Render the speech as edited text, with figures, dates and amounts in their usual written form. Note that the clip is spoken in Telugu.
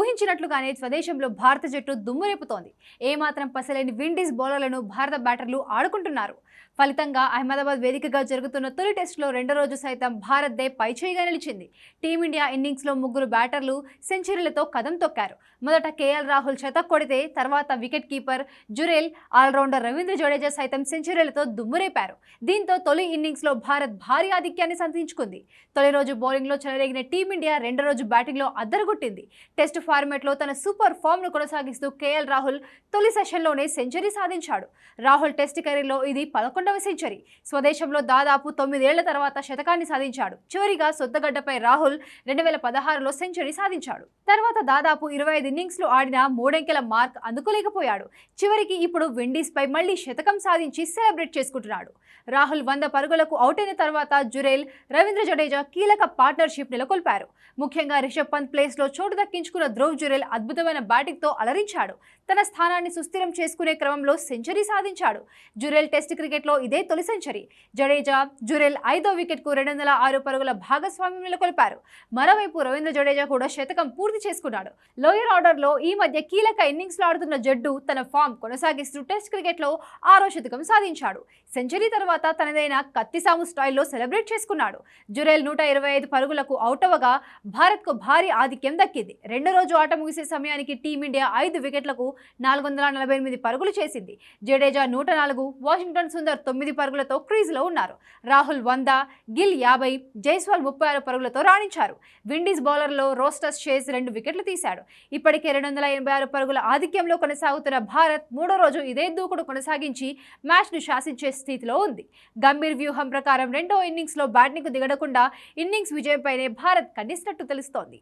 ఊహించినట్లుగానే స్వదేశంలో భారత జట్టు దుమ్మురేపుతోంది. ఏమాత్రం పసలేని విండీస్ బౌలర్లను భారత బ్యాటర్లు ఆడుకుంటున్నారు. ఫలితంగా అహ్మదాబాద్ వేదికగా జరుగుతున్న తొలి టెస్టులో రెండో రోజు సైతం భారత్దే పైచేయిగా నిలిచింది. టీమిండియా ఇన్నింగ్స్లో ముగ్గురు బ్యాటర్లు సెంచరీలతో కదం తొక్కారు. మొదట కేఎల్ రాహుల్ శతక్ కొడితే తర్వాత wicket keeper Jurel, all rounder Ravindra Jadeja సైతం సెంచరీలతో దుమ్మురేపారు. దీంతో తొలి ఇన్నింగ్స్లో భారత్ భారీ ఆధిక్యాన్ని సాధించుకుంది. తొలి రోజు బౌలింగ్లో చెలరేగిన టీమిండియా రెండో రోజు బ్యాటింగ్లో అద్దరగొట్టింది. టెస్టు ఫార్మాట్లో తన సూపర్ ఫామ్ను కొనసాగిస్తూ కేఎల్ రాహుల్ తొలి సెషన్లోనే సెంచరీ సాధించాడు. రాహుల్ టెస్ట్ కెరీర్లో ఇది 11వ సెంచరీ. స్వదేశంలో దాదాపు 9 ఏళ్ల తర్వాత శతకాన్ని సాధించాడు. చివరిగా సొంతగడ్డపై రాహుల్ 2016లో సెంచరీ సాధించాడు. తర్వాత దాదాపు 25 ఇన్నింగ్స్లు ఆడినా మూడంకెల మార్క్ అందుకోలేకపోయాడు. చివరికి ఇప్పుడు విండీస్పై మళ్లీ శతకం సాధించి సెలబ్రేట్ చేసుకుంటున్నాడు. రాహుల్ 100 పరుగులకు అవుట్ అయిన తర్వాత జురేల్, రవీంద్ర జడేజా కీలక పార్ట్నర్షిప్ నెలకొల్పారు. ముఖ్యంగా రిషబ్ పంత్ ప్లేస్లో చోటు దక్కించుకున్న ధ్రువ్ జురేల్ అద్భుతమైన బ్యాటింగ్తో అలరించాడు. తన స్థానాన్ని సుస్థిరం చేసుకునే క్రమంలో సెంచరీ సాధించాడు. జురేల్ టెస్ట్ క్రికెట్లో ఇదే తొలి సెంచరీ. జడేజా, జురేల్ 5వ వికెట్కు 206 పరుగుల భాగస్వామ్యం నెలకొల్పారు. మరోవైపు రవీంద్ర జడేజా కూడా శతకం పూర్తి చేసుకున్నాడు. లోయర్ ఆర్డర్లో ఈ మధ్య కీలక ఇన్నింగ్స్లో ఆడుతున్న జడ్డు తన ఫామ్ కొనసాగిస్తూ టెస్ట్ క్రికెట్లో 6వ శతకం సాధించాడు. సెంచరీ తర్వాత తనదైన కత్తిసాము స్టైల్లో సెలబ్రేట్ చేసుకున్నాడు. జురేల్ 125 పరుగులకు అవుట్ అవ్వగా భారత్కు భారీ ఆధిక్యం దక్కింది. రెండో రోజు ఆట ముగిసే సమయానికి టీమిండియా 5 వికెట్లకు 448 పరుగులు చేసింది. జడేజా 104, వాషింగ్టన్ సుందర్ 9 పరుగులతో క్రీజులో ఉన్నారు. రాహుల్ 100, గిల్ 50, జైస్వాల్ 36 పరుగులతో రాణించారు. విండీస్ బౌలర్లో రోస్టస్ షేజ్ 2 వికెట్లు తీశాడు. ఇప్పటికే 286 పరుగుల ఆధిక్యంలో కొనసాగుతున్న భారత్ మూడో రోజు ఇదే దూకుడు కొనసాగించి మ్యాచ్ను శాసించే స్థితిలో ఉంది. గంభీర్ వ్యూహం ప్రకారం రెండో ఇన్నింగ్స్లో బ్యాటింగ్కు దిగడకుండా ఇన్నింగ్స్ విజయంపైనే భారత్ కన్నిస్తున్నట్టు తెలుస్తోంది.